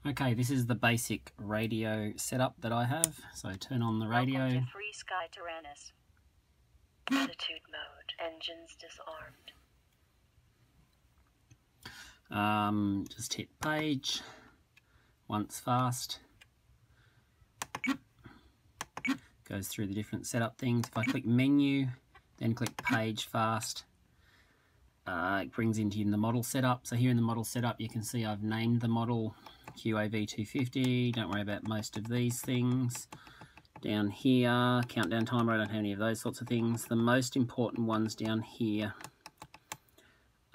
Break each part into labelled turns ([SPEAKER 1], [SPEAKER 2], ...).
[SPEAKER 1] Okay, this is the basic radio setup that I have. So turn on the radio.
[SPEAKER 2] Welcome to Free Sky Tyrannus. Attitude mode. Engines disarmed.
[SPEAKER 1] Just hit page once fast. Goes through the different setup things. If I click menu, then click page fast, it brings into the model setup. So here in the model setup, you can see I've named the model QAV250. Don't worry about most of these things. Down here, countdown timer, I don't have any of those sorts of things. The most important ones down here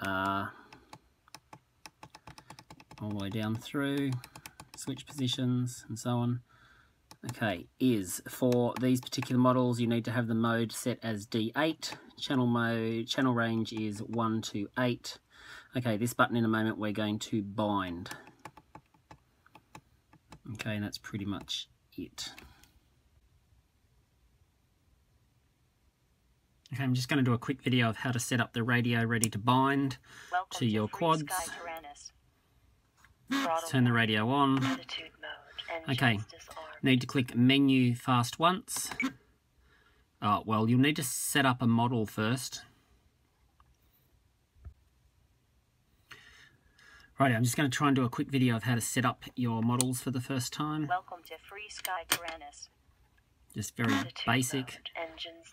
[SPEAKER 1] are all the way down through, switch positions and so on. Okay, is for these particular models, you need to have the mode set as D8. Channel range is 1 to 8. Okay, this button in a moment we're going to bind. Okay, and that's pretty much it. Okay, I'm just going to do a quick video of how to set up the radio ready to bind to your quads. Turn the radio on. Okay, need to click menu fast once. Well, you'll need to set up a model first. Right, I'm just going to try and do a quick video of how to set up your models for the first time.
[SPEAKER 2] Welcome to Free Sky Tyrannus.
[SPEAKER 1] Just very basic.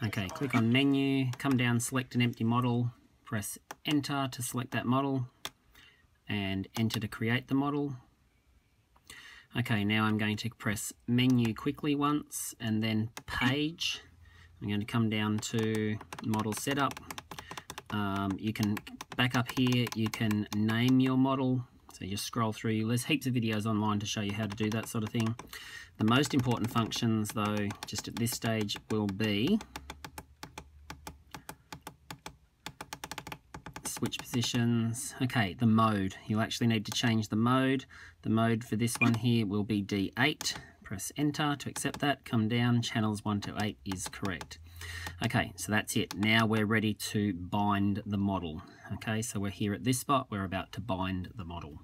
[SPEAKER 1] Okay, click on menu, come down, select an empty model, press enter to select that model, and enter to create the model. Okay, now I'm going to press menu quickly once and then page. I'm going to come down to model setup. You can back up here, you can name your model. So you just scroll through, there's heaps of videos online to show you how to do that sort of thing. The most important functions though, just at this stage, will be switch positions. Okay, the mode. You'll actually need to change the mode. The mode for this one here will be D8. Press enter to accept that. Come down, channels 1 to 8 is correct. Okay, so that's it. Now we're ready to bind the model. Okay, so we're here at this spot. We're about to bind the model.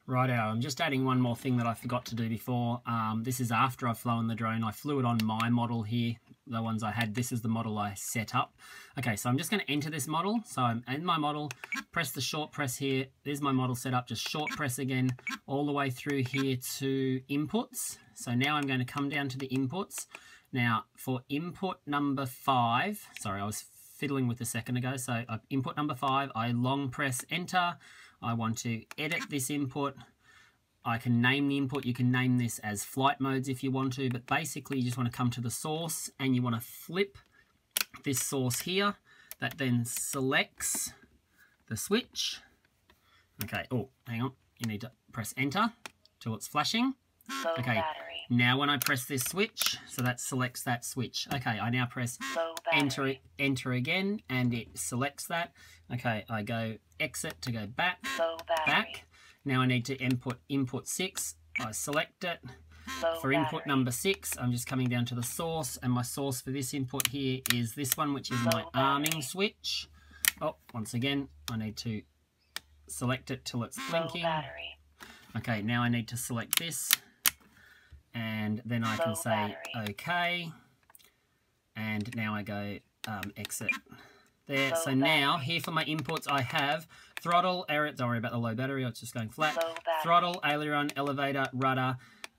[SPEAKER 1] Righto, I'm just adding one more thing that I forgot to do before. This is after I've flown the drone. I flew it on my model here, the ones I had. This is the model I set up. Okay, so I'm just going to enter this model. So I'm in my model, press the short press here. There's my model set up, just short press again, all the way through here to inputs. So now I'm going to come down to the inputs. Now for input number 5, sorry, I was fiddling with a second ago. So input number 5, I long press enter. I want to edit this input. I can name the input. You can name this as flight modes if you want to, but basically you just want to come to the source and you want to flip this source here. That then selects the switch. Okay, oh, hang on. You need to press enter till it's flashing. Okay, now when I press this switch, so that selects that switch. Okay, I now press enter again and it selects that. Okay, I go exit to go back. Now I need to input 6. I select it. For input number 6, I'm just coming down to the source, and my source for this input here is this one, which is my arming switch. Oh, once again, I need to select it till it's blinking. Okay, now I need to select this, and then I can say OK, and now I go exit. There, so now here for my inputs I have throttle, don't worry about the low battery, it's just going flat. Throttle, aileron, elevator, rudder,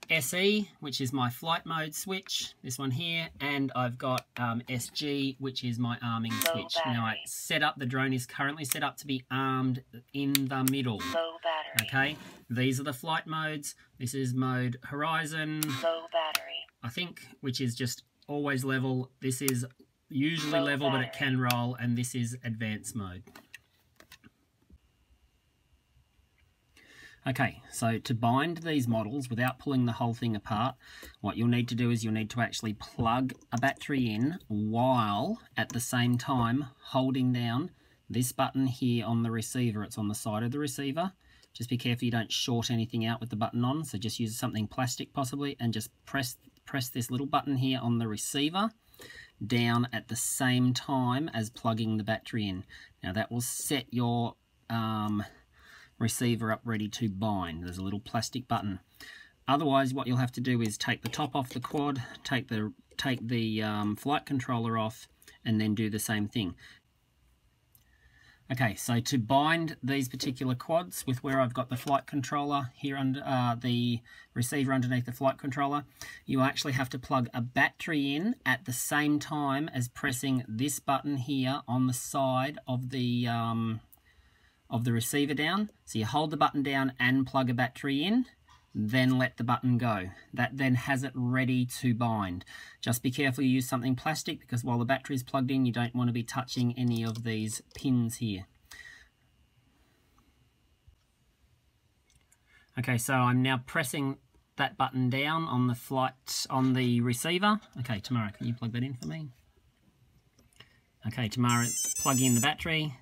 [SPEAKER 1] SE, which is my flight mode switch, this one here, and I've got SG, which is my arming switch. Now I set up, the drone is currently set up to be armed in the middle. Okay, these are the flight modes. This is mode horizon, I think, which is just always level. This is usually level, but it can roll, and this is advanced mode. Okay, so to bind these models without pulling the whole thing apart, what you'll need to do is you'll need to actually plug a battery in while at the same time holding down this button here on the receiver. It's on the side of the receiver. Just be careful you don't short anything out with the button on, so just use something plastic possibly and just press this little button here on the receiver down at the same time as plugging the battery in. Now that will set your receiver up ready to bind. There's a little plastic button. Otherwise, what you'll have to do is take the top off the quad, take the flight controller off, and then do the same thing. Okay, so to bind these particular quads with where I've got the flight controller here under the receiver underneath the flight controller, you actually have to plug a battery in at the same time as pressing this button here on the side of the receiver down. So you hold the button down and plug a battery in, then let the button go. That then has it ready to bind. Just be careful you use something plastic, because while the battery is plugged in, you don't want to be touching any of these pins here. Okay, so I'm now pressing that button down on the receiver. Okay, Tamara, can you plug that in for me? Okay, Tamara, plug in the battery.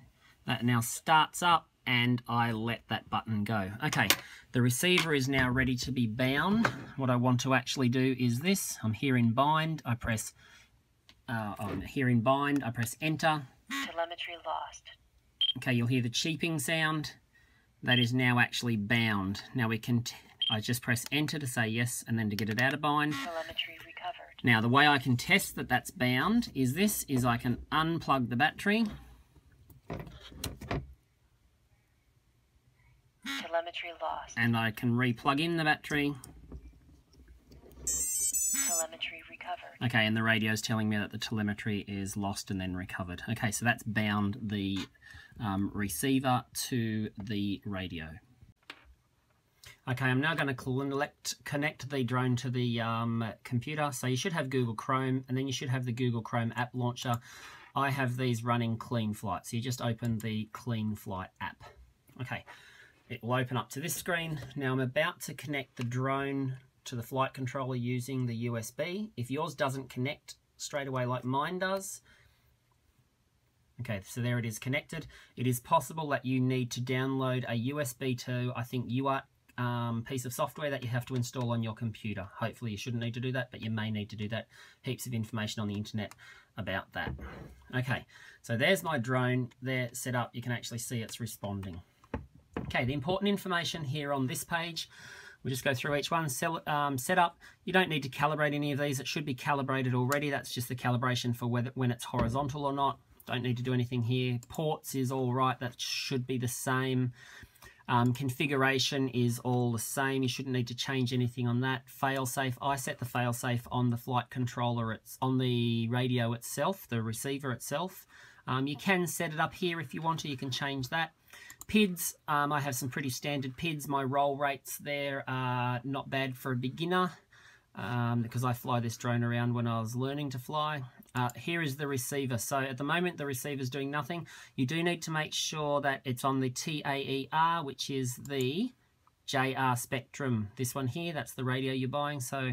[SPEAKER 1] That now starts up, and I let that button go. Okay, the receiver is now ready to be bound. What I want to actually do is this. I'm here in bind. I press enter.
[SPEAKER 2] Telemetry lost.
[SPEAKER 1] Okay, you'll hear the cheeping sound. That is now actually bound. Now I just press enter to say yes, and then to get it out of bind.
[SPEAKER 2] Telemetry recovered.
[SPEAKER 1] Now the way I can test that that's bound is I can unplug the battery.
[SPEAKER 2] Telemetry lost.
[SPEAKER 1] And I can re-plug in the battery.
[SPEAKER 2] Telemetry recovered.
[SPEAKER 1] Okay, and the radio is telling me that the telemetry is lost and then recovered. Okay, so that's bound the receiver to the radio. Okay, I'm now going to connect the drone to the computer. So you should have Google Chrome, and then you should have the Google Chrome app launcher. I have these running Clean Flight, so you just open the Clean Flight app. Okay, it will open up to this screen. Now I'm about to connect the drone to the flight controller using the USB. If yours doesn't connect straight away like mine does, okay, so there it is connected. It is possible that you need to download a USB to, I think, UART piece of software that you have to install on your computer. Hopefully you shouldn't need to do that, but you may need to do that. Heaps of information on the internet about that. Okay, so there's my drone there set up. You can actually see it's responding. Okay, the important information here on this page, we'll just go through each one. Setup, you don't need to calibrate any of these. It should be calibrated already. That's just the calibration for when it's horizontal or not. Don't need to do anything here. Ports is all right. That should be the same. Configuration is all the same. You shouldn't need to change anything on that. Failsafe, I set the failsafe on the flight controller. It's on the radio itself, the receiver itself. You can set it up here if you want to. You can change that. PIDs, I have some pretty standard PIDs. My roll rates there are not bad for a beginner because I fly this drone around when I was learning to fly. Here is the receiver. So at the moment the receiver is doing nothing. You do need to make sure that it's on the TAER, which is the JR Spectrum. This one here, that's the radio you're buying. So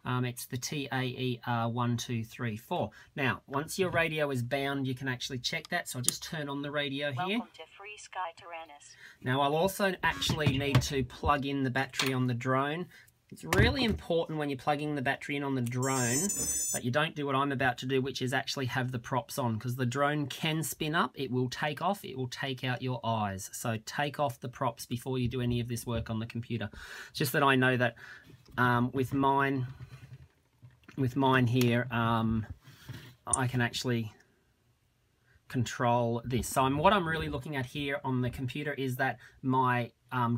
[SPEAKER 1] it's the TAER 1234. Now, once your radio is bound, you can actually check that. So I'll just turn on the radio here.
[SPEAKER 2] Welcome to Free Sky Tyrannus.
[SPEAKER 1] Now, I'll also actually need to plug in the battery on the drone. It's really important when you're plugging the battery in on the drone that you don't do what I'm about to do, which is actually have the props on, because the drone can spin up, it will take off, it will take out your eyes. So take off the props before you do any of this work on the computer. It's just that I know that with mine here, I can actually control this. So what I'm really looking at here on the computer is that my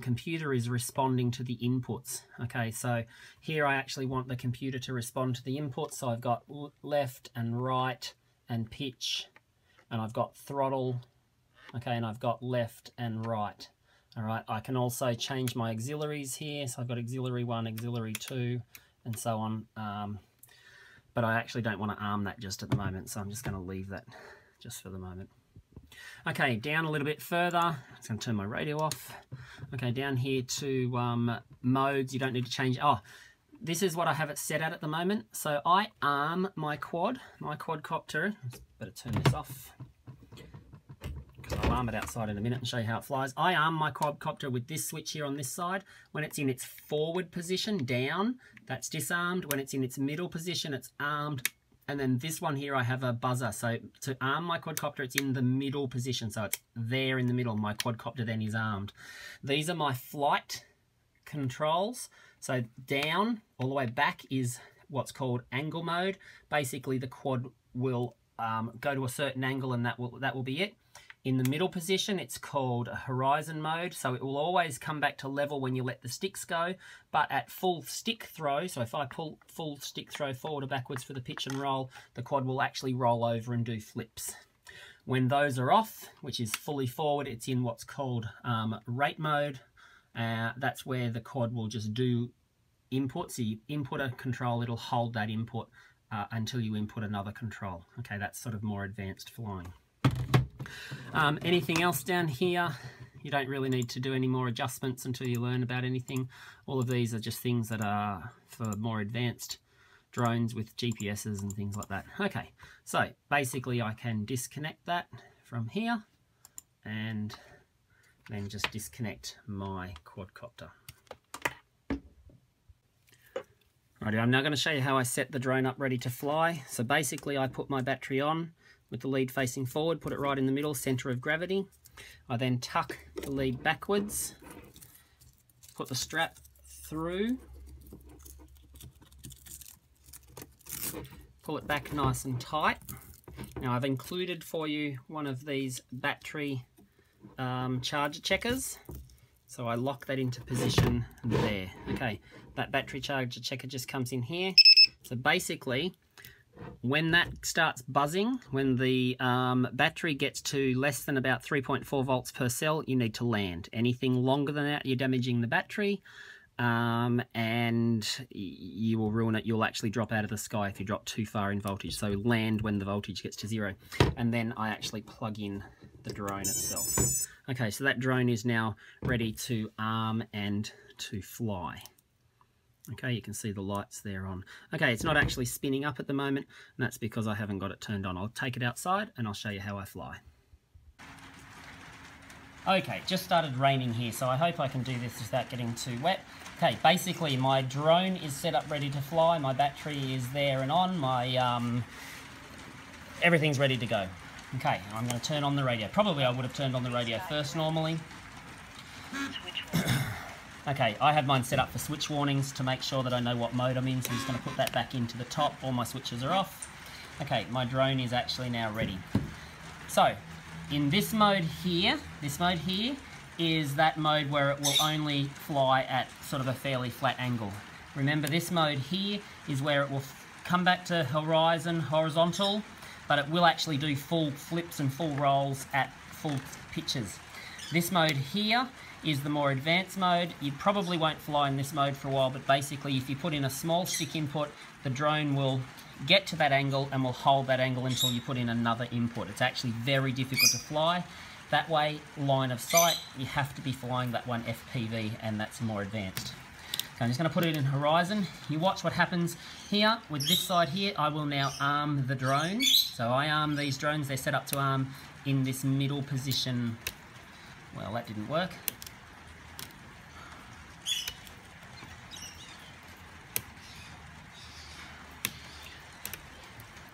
[SPEAKER 1] computer is responding to the inputs. Okay, so here I actually want the computer to respond to the inputs. So I've got left and right and pitch, and I've got throttle, okay, and I've got left and right. All right, I can also change my auxiliaries here. So I've got auxiliary 1, auxiliary 2, and so on. But I actually don't want to arm that just at the moment, so I'm just going to leave that just for the moment. Okay, down a little bit further. I'm just going to turn my radio off. Okay, down here to modes. You don't need to change. Oh, this is what I have it set at the moment. So I arm my quadcopter. Better turn this off, because I'll arm it outside in a minute and show you how it flies. I arm my quadcopter with this switch here on this side. When it's in its forward position, down, that's disarmed. When it's in its middle position, it's armed. And then this one here, I have a buzzer. So to arm my quadcopter, it's in the middle position. So it's there in the middle. My quadcopter then is armed. These are my flight controls. So down all the way back is what's called angle mode. Basically, the quad will go to a certain angle, and that will be it. In the middle position, it's called a horizon mode, so it will always come back to level when you let the sticks go, but at full stick throw, so if I pull full stick throw forward or backwards for the pitch and roll, the quad will actually roll over and do flips. When those are off, which is fully forward, it's in what's called rate mode. That's where the quad will just do input. So you input a control, it'll hold that input until you input another control. Okay, that's sort of more advanced flying. Anything else down here, you don't really need to do any more adjustments until you learn about anything. All of these are just things that are for more advanced drones with GPSs and things like that. Okay, so basically I can disconnect that from here and then just disconnect my quadcopter. Righty, I'm now going to show you how I set the drone up ready to fly. So basically I put my battery on with the lead facing forward, put it right in the middle, center of gravity. I then tuck the lead backwards, put the strap through, pull it back nice and tight. Now I've included for you one of these battery charger checkers. So I lock that into position there. Okay, that battery charger checker just comes in here. So basically, when that starts buzzing, when the battery gets to less than about 3.4 volts per cell, you need to land. Anything longer than that, you're damaging the battery, and you will ruin it. You'll actually drop out of the sky if you drop too far in voltage. So land when the voltage gets to 0. And then I actually plug in the drone itself. Okay, so that drone is now ready to arm and to fly. Okay, you can see the lights there on. Okay, it's not actually spinning up at the moment, and that's because I haven't got it turned on. I'll take it outside and I'll show you how I fly. Okay, just started raining here, so I hope I can do this without getting too wet. Okay, basically my drone is set up ready to fly. My battery is there and on. My everything's ready to go. Okay, I'm going to turn on the radio. Probably I would have turned on the radio first normally. Okay, I have mine set up for switch warnings to make sure that I know what mode I'm in, so I'm just going to put that back into the top. All my switches are off. Okay, my drone is actually now ready. So, in this mode here is that mode where it will only fly at sort of a fairly flat angle. Remember, this mode here is where it will come back to horizontal, but it will actually do full flips and full rolls at full pitches. This mode here is the more advanced mode. You probably won't fly in this mode for a while, but basically if you put in a small stick input, the drone will get to that angle and will hold that angle until you put in another input. It's actually very difficult to fly that way, line of sight. You have to be flying that one FPV, and that's more advanced. Okay, I'm just going to put it in horizon. You watch what happens here with this side here. I will now arm the drone. So I arm these drones. They're set up to arm in this middle position. Well, that didn't work.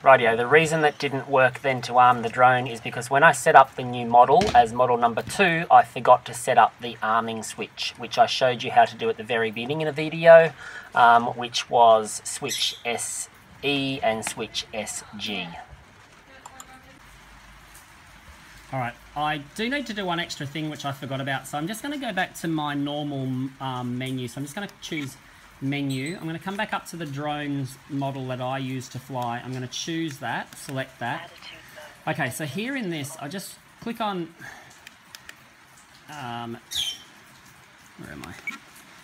[SPEAKER 1] Rightio, the reason that didn't work then to arm the drone is because when I set up the new model as model number 2, I forgot to set up the arming switch, which I showed you how to do at the very beginning of the video, which was switch SE and switch SG. Alright, I do need to do one extra thing which I forgot about, so I'm just going to go back to my normal menu. So I'm just going to choose menu. I'm going to come back up to the drones model that I use to fly. I'm going to choose that, select that. Okay, so here in this, I just click on, where am I?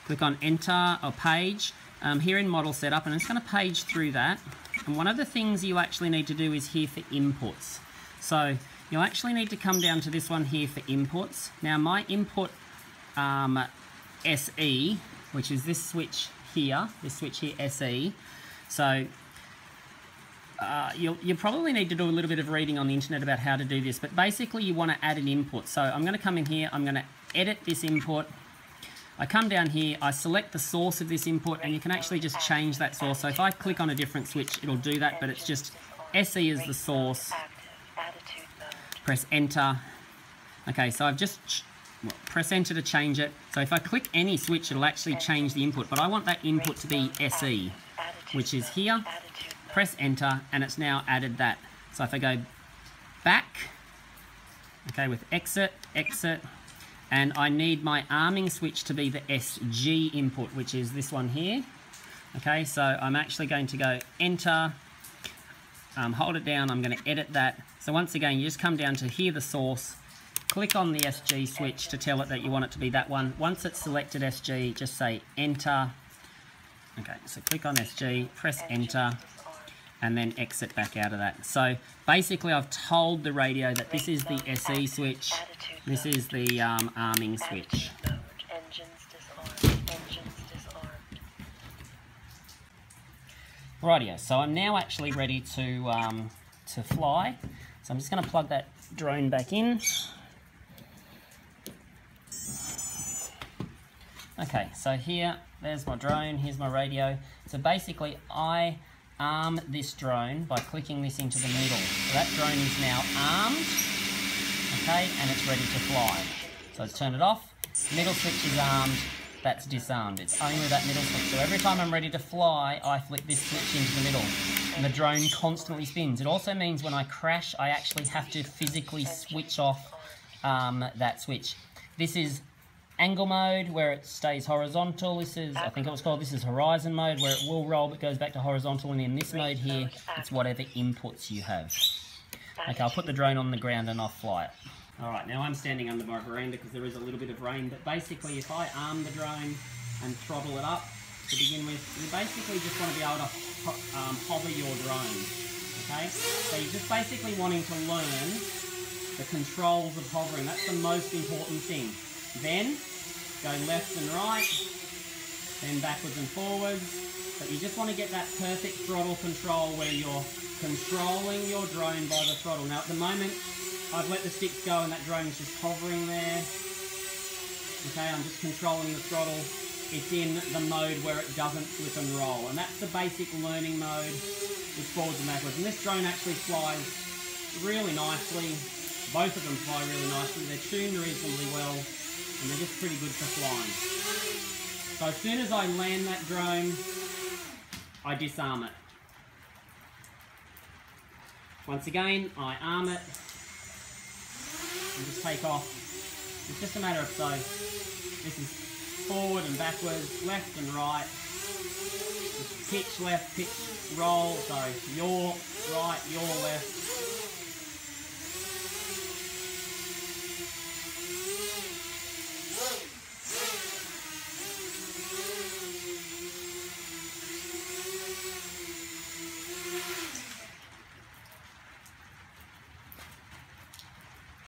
[SPEAKER 1] Click on enter or page, here in model setup, and it's going to page through that. And one of the things you actually need to do is here for inputs. So you'll actually need to come down to this one here for inputs. Now my input SE, which is this switch here, SE. So you'll probably need to do a little bit of reading on the internet about how to do this, but basically you want to add an input. So I'm going to come in here, I'm going to edit this input. I come down here, I select the source of this input, and you can actually just change that source. So if I click on a different switch, it'll do that, but it's just SE is the source. Press enter. Okay, so I've just press enter to change it. So if I click any switch, it'll actually change the input, but I want that input to be SE, which is here. Press enter, and it's now added that. So if I go back, okay, with exit, exit, and I need my arming switch to be the SG input, which is this one here. Okay, so I'm actually going to go enter, hold it down, I'm going to edit that. So once again, you just come down to hear the source, click on the SG switch to tell it that you want it to be that one. Once it's selected SG, just say enter. Okay, so click on SG, press enter, and then exit back out of that. So basically I've told the radio that this is the SE switch, this is the arming switch. Rightio, so I'm now actually ready to fly. So I'm just going to plug that drone back in. Okay, so here, there's my drone, here's my radio. So basically I arm this drone by clicking this into the middle. So that drone is now armed, okay, and it's ready to fly. So let's turn it off. Middle switch is armed, that's disarmed. It's only that middle switch. So every time I'm ready to fly, I flick this switch into the middle, and the drone constantly spins. It also means when I crash, I actually have to physically switch off that switch. This is angle mode, where it stays horizontal. This is, I think it was called, this is horizon mode, where it will roll but goes back to horizontal, and in this mode here, it's whatever inputs you have. Okay, I'll put the drone on the ground and I'll fly it. Alright, now I'm standing under my veranda because there is a little bit of rain, but basically if I arm the drone and throttle it up to begin with, you basically just want to be able to hover your drone, okay? So you're just basically wanting to learn the controls of hovering. That's the most important thing. Then go left and right, then backwards and forwards, but you just want to get that perfect throttle control where you're controlling your drone by the throttle. Now at the moment, I've let the sticks go and that drone's just hovering there. Okay, I'm just controlling the throttle. It's in the mode where it doesn't flip and roll, and that's the basic learning mode with forwards and backwards. And this drone actually flies really nicely. Both of them fly really nicely. They're tuned reasonably well, and they're just pretty good for flying. So as soon as I land that drone, I disarm it. Once again, I arm it and just take off. It's just a matter of so. This is forward and backwards, left and right. Pitch left, pitch roll, sorry, your right, your left.